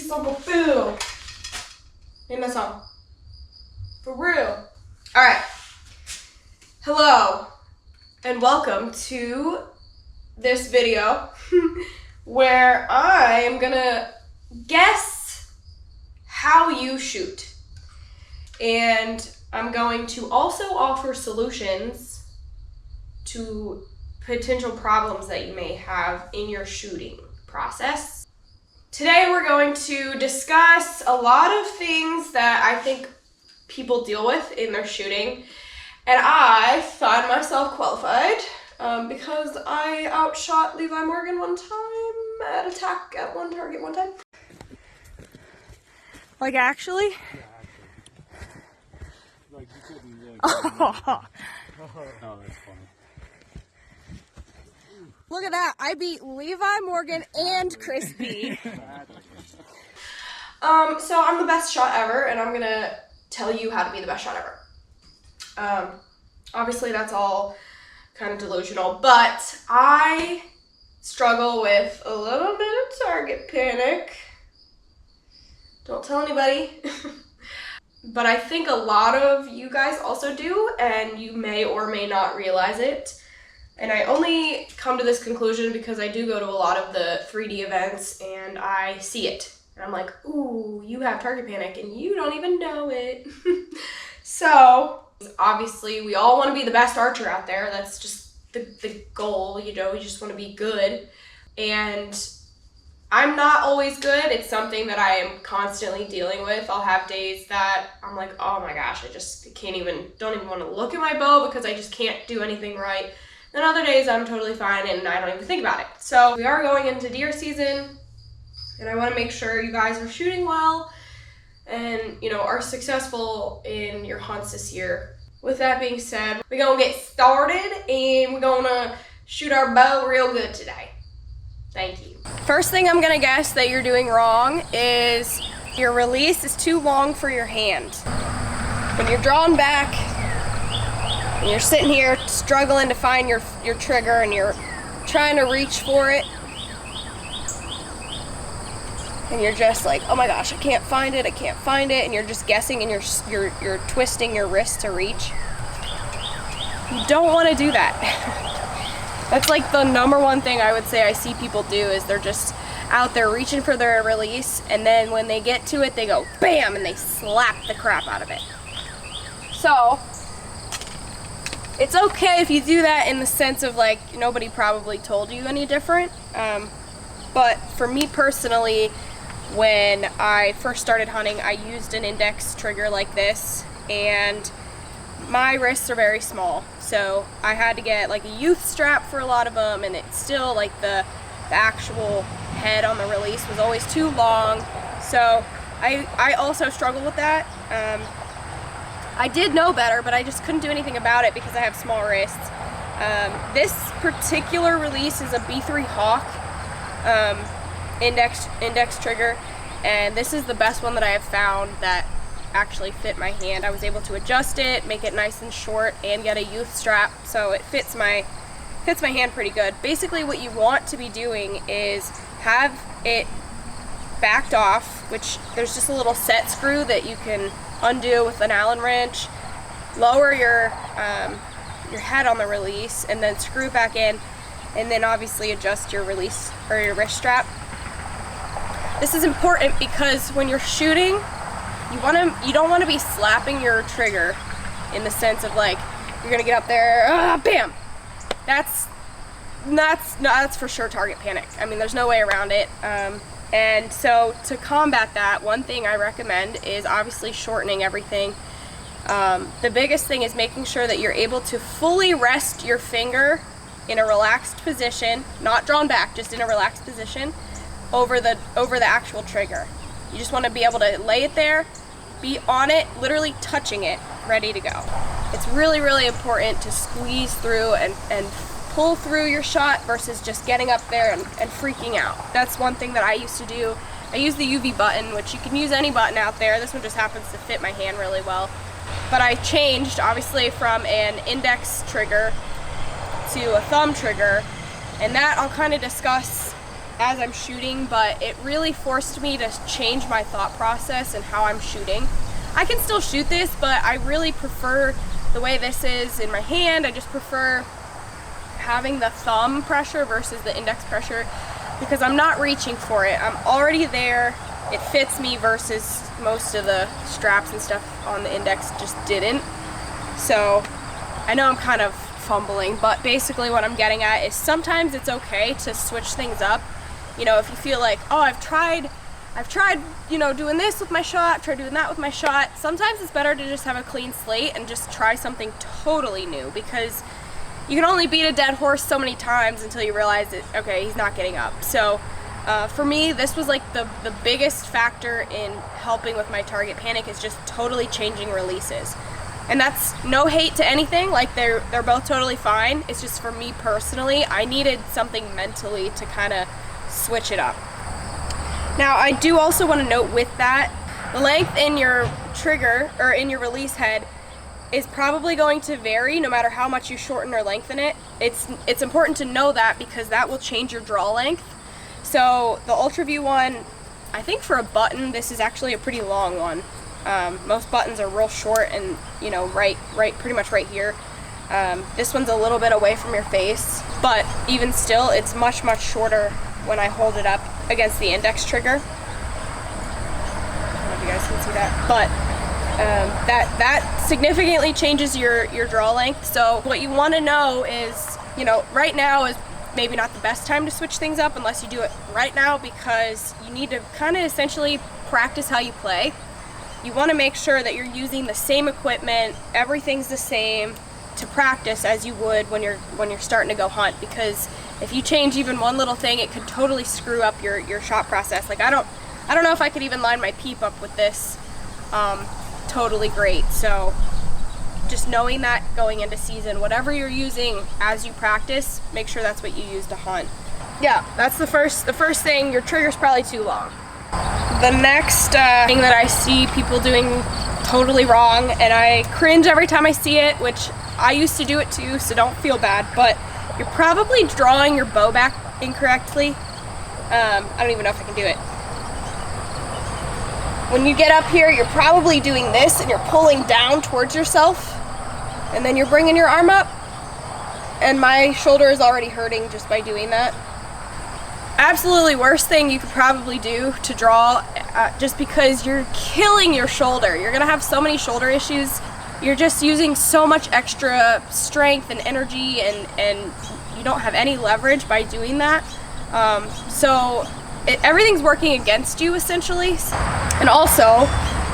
Peace on the bill. Name that song. For real. Alright. Hello. And welcome to this video where I am gonna guess how you shoot. And I'm going to also offer solutions to potential problems that you may have in your shooting process. Today we're going to discuss a lot of things that I think people deal with in their shooting, and I find myself qualified because I outshot Levi Morgan one time at attack at one target one time. Like actually? Yeah, actually. Like you couldn't really Oh, that's funny. look at that. I beat Levi Morgan and Crispy. So I'm the best shot ever, and I'm gonna tell you how to be the best shot ever. Obviously that's all kind of delusional, but I struggle with a little bit of target panic. Don't tell anybody. But I think a lot of you guys also do, and you may or may not realize it. And I only come to this conclusion because I do go to a lot of the 3D events and I see it. And I'm like, ooh, you have target panic and you don't even know it. So, obviously we all want to be the best archer out there. That's just the goal, you know, we just want to be good. And I'm not always good. It's something that I am constantly dealing with. I'll have days that I'm like, oh my gosh, I just don't even want to look at my bow because I just can't do anything right. Then other days I'm totally fine and I don't even think about it. So we are going into deer season and I want to make sure you guys are shooting well and, you know, are successful in your hunts this year. With that being said, we're gonna get started and we're gonna shoot our bow real good today. Thank you. First thing I'm gonna guess that you're doing wrong is your release is too long for your hand. When you're drawn back and you're sitting here struggling to find your trigger and you're trying to reach for it and you're just like, oh my gosh, I can't find it, and you're just guessing and you're twisting your wrist to reach. You don't want to do that. That's like the number one thing I would say I see people do is they're just out there reaching for their release, and then when they get to it they go bam and they slap the crap out of it. So it's okay if you do that in the sense of like nobody probably told you any different, but for me personally, when I first started hunting I used an index trigger like this, and my wrists are very small, so I had to get like a youth strap for a lot of them, and it's still like the actual head on the release was always too long, so I also struggle with that. I did know better, but I just couldn't do anything about it because I have small wrists. This particular release is a B3 Hawk index trigger, and this is the best one that I have found that actually fit my hand. I was able to adjust it, make it nice and short, and get a youth strap, so it fits my hand pretty good. Basically what you want to be doing is have it backed off, which there's just a little set screw that you can undo with an Allen wrench, lower your head on the release, and then screw back in, and then obviously adjust your release or your wrist strap. This is important because when you're shooting, you don't want to be slapping your trigger in the sense of like you're gonna get up there, bam. That's for sure target panic. I mean, there's no way around it. And so to combat that, one thing I recommend is obviously shortening everything. The biggest thing is making sure that you're able to fully rest your finger in a relaxed position, not drawn back, just in a relaxed position over the actual trigger. You just want to be able to lay it there, be on it, literally touching it, ready to go. It's really, really important to squeeze through and pull through your shot versus just getting up there and freaking out. That's one thing that I used to do. I use the UV button, which you can use any button out there. This one just happens to fit my hand really well. But I changed, obviously, from an index trigger to a thumb trigger, and that I'll kind of discuss as I'm shooting, but it really forced me to change my thought process and how I'm shooting. I can still shoot this, but I really prefer the way this is in my hand. I just prefer having the thumb pressure versus the index pressure because I'm not reaching for it. I'm already there. It fits me versus most of the straps and stuff on the index just didn't. So I know I'm kind of fumbling, but basically what I'm getting at is sometimes it's okay to switch things up. You know, if you feel like, oh, I've tried, you know, doing this with my shot, tried doing that with my shot, sometimes it's better to just have a clean slate and just try something totally new, because you can only beat a dead horse so many times until you realize that, okay, he's not getting up. So for me, this was like the biggest factor in helping with my target panic, is just totally changing releases. And that's no hate to anything, like they're both totally fine. It's just for me personally, I needed something mentally to kind of switch it up. Now I do also want to note with that, the length in your trigger or in your release head is probably going to vary no matter how much you shorten or lengthen it. It's important to know that because that will change your draw length. So the Ultra View one, I think for a button, this is actually a pretty long one. Most buttons are real short and, you know, right pretty much right here. This one's a little bit away from your face, but even still, it's much shorter when I hold it up against the index trigger. I don't know if you guys can see that, but that significantly changes your draw length. So what you want to know is, you know, right now is maybe not the best time to switch things up unless you do it right now, because you need to kind of essentially practice how you play. You want to make sure that you're using the same equipment, everything's the same, to practice as you would when you're starting to go hunt, because if you change even one little thing, it could totally screw up your shot process. Like I don't know if I could even line my peep up with this totally great. So just knowing that going into season, whatever you're using as you practice, make sure that's what you use to hunt. Yeah, that's the first thing. Your trigger's probably too long. The next thing that I see people doing totally wrong, and I cringe every time I see it, which I used to do it too, so don't feel bad, but you're probably drawing your bow back incorrectly. I don't even know if I can do it. When you get up here, you're probably doing this and you're pulling down towards yourself, and then you're bringing your arm up, and my shoulder is already hurting just by doing that. Absolutely worst thing you could probably do to draw, just because you're killing your shoulder. You're gonna have so many shoulder issues. You're just using so much extra strength and energy, and you don't have any leverage by doing that. Everything's working against you essentially. And also,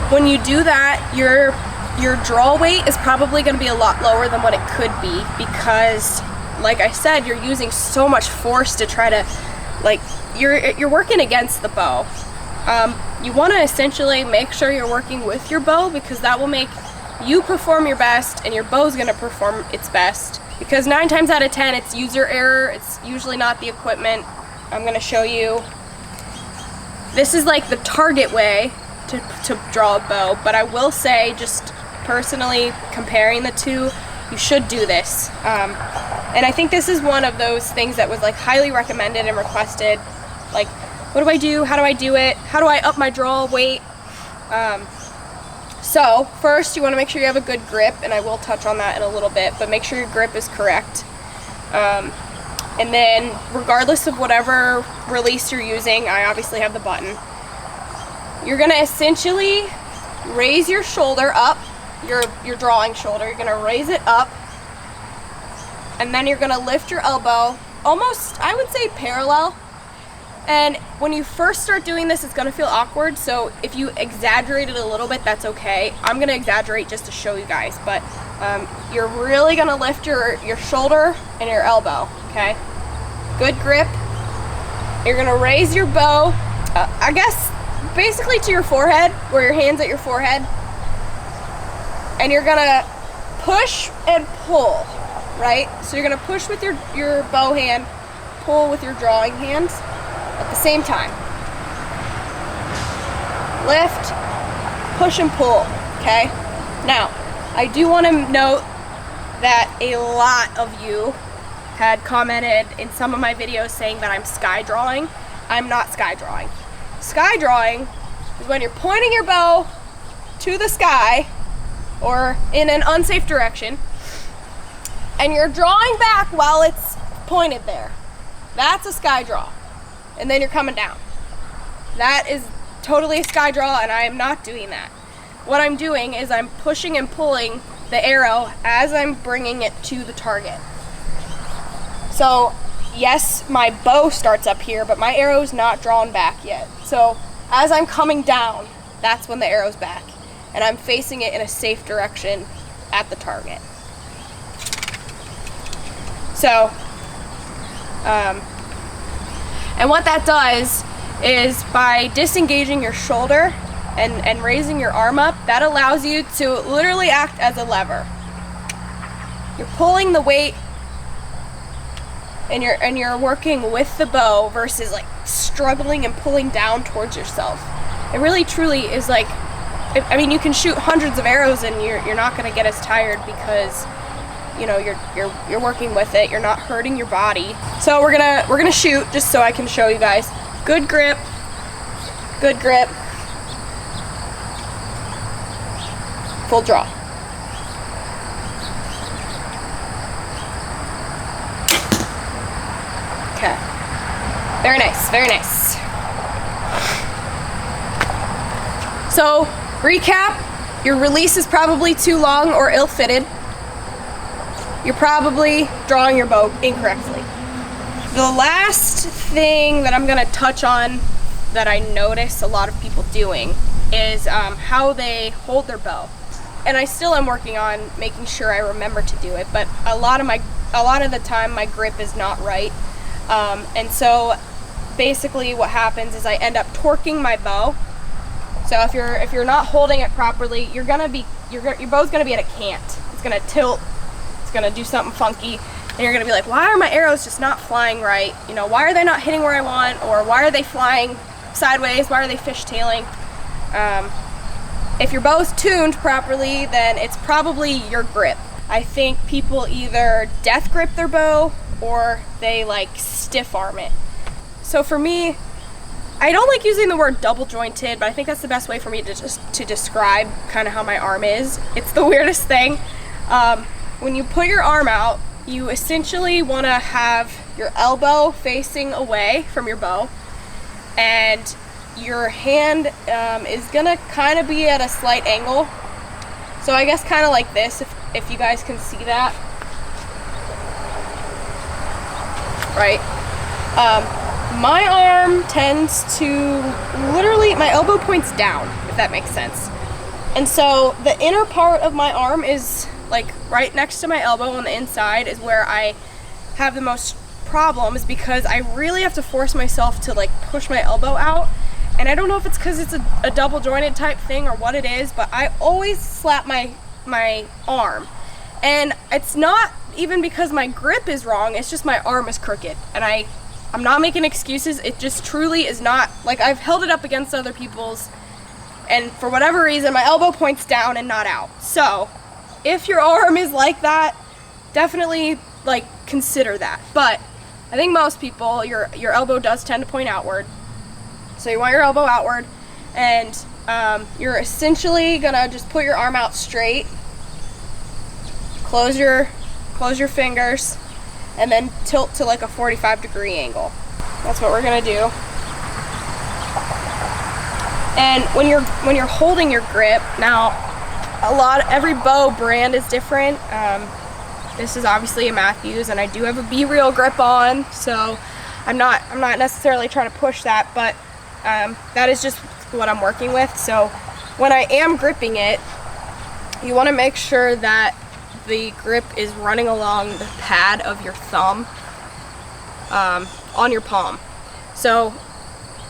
when you do that, your draw weight is probably going to be a lot lower than what it could be, because, like I said, you're using so much force to try to, like, you're working against the bow. You want to essentially make sure you're working with your bow, because that will make you perform your best and your bow's going to perform its best, because 9 times out of 10 it's user error. It's usually not the equipment. I'm going to show you. This is like the target way to draw a bow, but I will say, just personally comparing the two, you should do this. And I think this is one of those things that was like highly recommended and requested. Like, what do I do? How do I do it? How do I up my draw weight? So first, you want to make sure you have a good grip, and I will touch on that in a little bit, but make sure your grip is correct. And then, regardless of whatever release you're using, I obviously have the button. You're going to essentially raise your shoulder up, your drawing shoulder. You're going to raise it up, and then you're going to lift your elbow almost, I would say, parallel. And when you first start doing this, it's going to feel awkward, so if you exaggerate it a little bit, that's okay. I'm going to exaggerate just to show you guys, but you're really going to lift your shoulder and your elbow, okay? Good grip. You're going to raise your bow, I guess, basically to your forehead, where your hand's at your forehead, and you're going to push and pull, right? So you're going to push with your bow hand, pull with your drawing hands at the same time. Lift, push and pull, okay? Now, I do want to note that a lot of you had commented in some of my videos saying that I'm sky drawing. I'm not sky drawing. Sky drawing is when you're pointing your bow to the sky or in an unsafe direction, and you're drawing back while it's pointed there. That's a sky draw. And then you're coming down. That is totally a sky draw, and I am not doing that. What I'm doing is I'm pushing and pulling the arrow as I'm bringing it to the target. So yes, my bow starts up here, but my arrow's not drawn back yet. So as I'm coming down, that's when the arrow's back, and I'm facing it in a safe direction at the target. So, and what that does is by disengaging your shoulder and raising your arm up, that allows you to literally act as a lever. You're pulling the weight and you're working with the bow versus like struggling and pulling down towards yourself. It really truly is like, I mean, you can shoot hundreds of arrows and you're not going to get as tired because, you know, you're working with it. You're not hurting your body. So we're gonna shoot just so I can show you guys. Good grip. Good grip. Full draw. Okay. Very nice, very nice. So, recap, your release is probably too long or ill-fitted. You're probably drawing your bow incorrectly. The last thing that I'm gonna touch on that I notice a lot of people doing is how they hold their bow. And I still am working on making sure I remember to do it, but a lot of the time my grip is not right. And so basically what happens is I end up torquing my bow. So if you're not holding it properly, your bow's gonna be at a cant. It's gonna tilt, it's gonna do something funky, and you're gonna be like, why are my arrows just not flying right? You know, why are they not hitting where I want? Or why are they flying sideways? Why are they fishtailing? If your bow's tuned properly, then it's probably your grip. I think people either death grip their bow or they like stiff arm it. So for me, I don't like using the word double jointed, but I think that's the best way for me to describe kind of how my arm is. It's the weirdest thing. When you put your arm out, you essentially want to have your elbow facing away from your bow, and your hand is gonna kind of be at a slight angle. So I guess kind of like this, if you guys can see that. Right? My arm tends to literally, my elbow points down, if that makes sense. And so the inner part of my arm is like right next to my elbow on the inside is where I have the most problems, because I really have to force myself to like push my elbow out. And I don't know if it's because it's a double jointed type thing or what it is, but I always slap my arm. And it's not even because my grip is wrong, it's just my arm is crooked. And I'm not making excuses, it just truly is not, like I've held it up against other people's, and for whatever reason my elbow points down and not out. So if your arm is like that, definitely like consider that. But I think most people, your elbow does tend to point outward. So you want your elbow outward, and you're essentially gonna just put your arm out straight, close your fingers, and then tilt to like a 45-degree angle. That's what we're gonna do. And when you're holding your grip, now every bow brand is different. This is obviously a Matthews, and I do have a B-Reel grip on, so I'm not necessarily trying to push that, but that is just what I'm working with. So when I am gripping it, you want to make sure that the grip is running along the pad of your thumb on your palm. So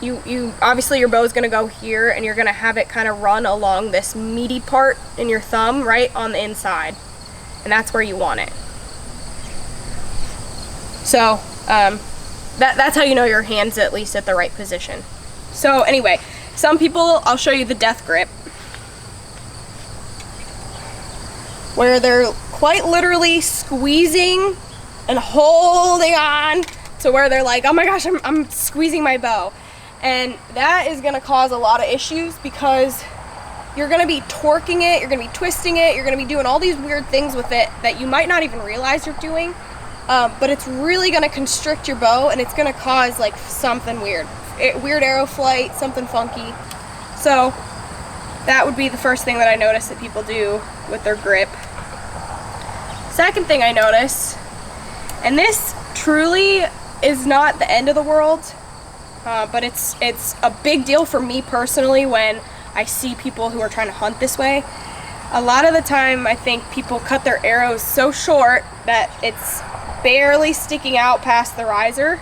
you obviously your bow is going to go here, and you're going to have it kind of run along this meaty part in your thumb right on the inside, and that's where you want it. So that's how you know your hand's at least at the right position. So anyway, some people, I'll show you the death grip, where they're quite literally squeezing and holding on to where they're like, oh my gosh, I'm squeezing my bow. And that is gonna cause a lot of issues because you're gonna be torquing it, you're gonna be twisting it, you're gonna be doing all these weird things with it that you might not even realize you're doing. But it's really gonna constrict your bow and it's gonna cause like something weird. Weird arrow flight, something funky. So that would be the first thing that I notice that people do with their grip. Second thing I notice, and this truly is not the end of the world, but it's a big deal for me personally when I see people who are trying to hunt this way. A lot of the time I think people cut their arrows so short that it's barely sticking out past the riser.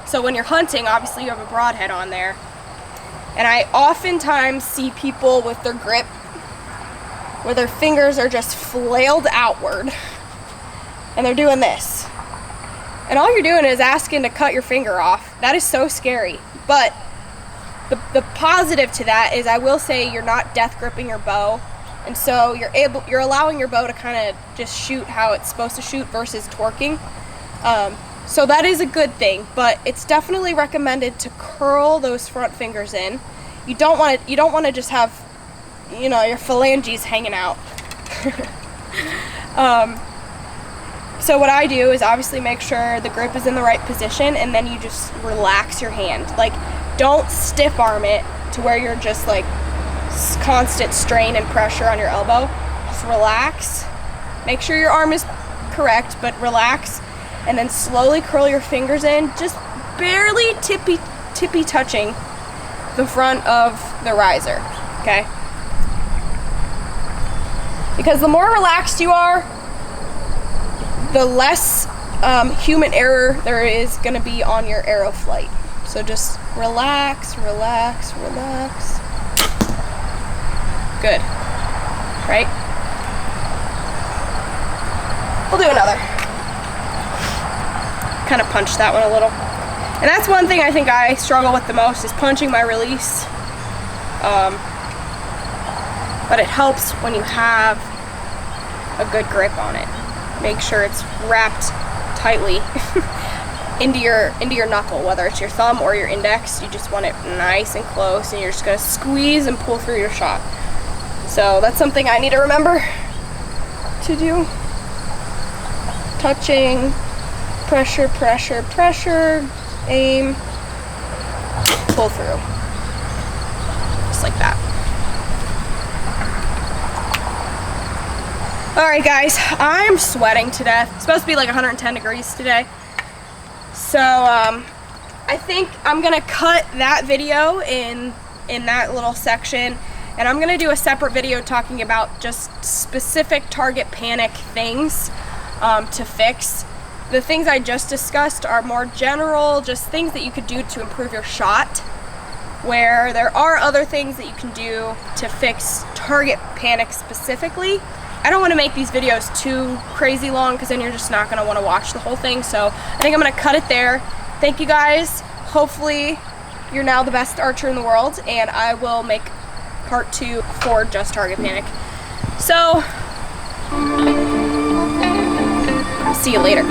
So when you're hunting, obviously you have a broadhead on there. And I oftentimes see people with their grip where their fingers are just flailed outward and they're doing this. And all you're doing is asking to cut your finger off. That is so scary. But the positive to that is I will say you're not death gripping your bow. And so you're allowing your bow to kind of just shoot how it's supposed to shoot versus torquing. So that is a good thing, but it's definitely recommended to curl those front fingers in. You don't want to just have, you know, your phalanges hanging out. So what I do is obviously make sure the grip is in the right position, and then you just relax your hand. Like, don't stiff arm it to where you're just like constant strain and pressure on your elbow. Just relax. Make sure your arm is correct, but relax. And then slowly curl your fingers in, just barely tippy touching the front of the riser, okay? Because the more relaxed you are, the less human error there is gonna be on your arrow flight. So just relax, relax, relax. Good, right? We'll do another. Kind of punch that one a little. And that's one thing I think I struggle with the most is punching my release. But it helps when you have a good grip on it. Make sure it's wrapped tightly into your knuckle, whether it's your thumb or your index. You just want it nice and close, and you're just gonna squeeze and pull through your shot. So that's something I need to remember to do. Touching, pressure, pressure, pressure, aim, pull through. Just like that. Alright guys, I'm sweating to death. It's supposed to be like 110 degrees today. So I think I'm gonna cut that video in that little section, and I'm gonna do a separate video talking about just specific target panic things to fix. The things I just discussed are more general, just things that you could do to improve your shot, where there are other things that you can do to fix target panic specifically. I don't want to make these videos too crazy long because then you're just not going to want to watch the whole thing, so I think I'm going to cut it there. Thank you guys. Hopefully you're now the best archer in the world, and I will make part 2 for just target panic. So, see you later.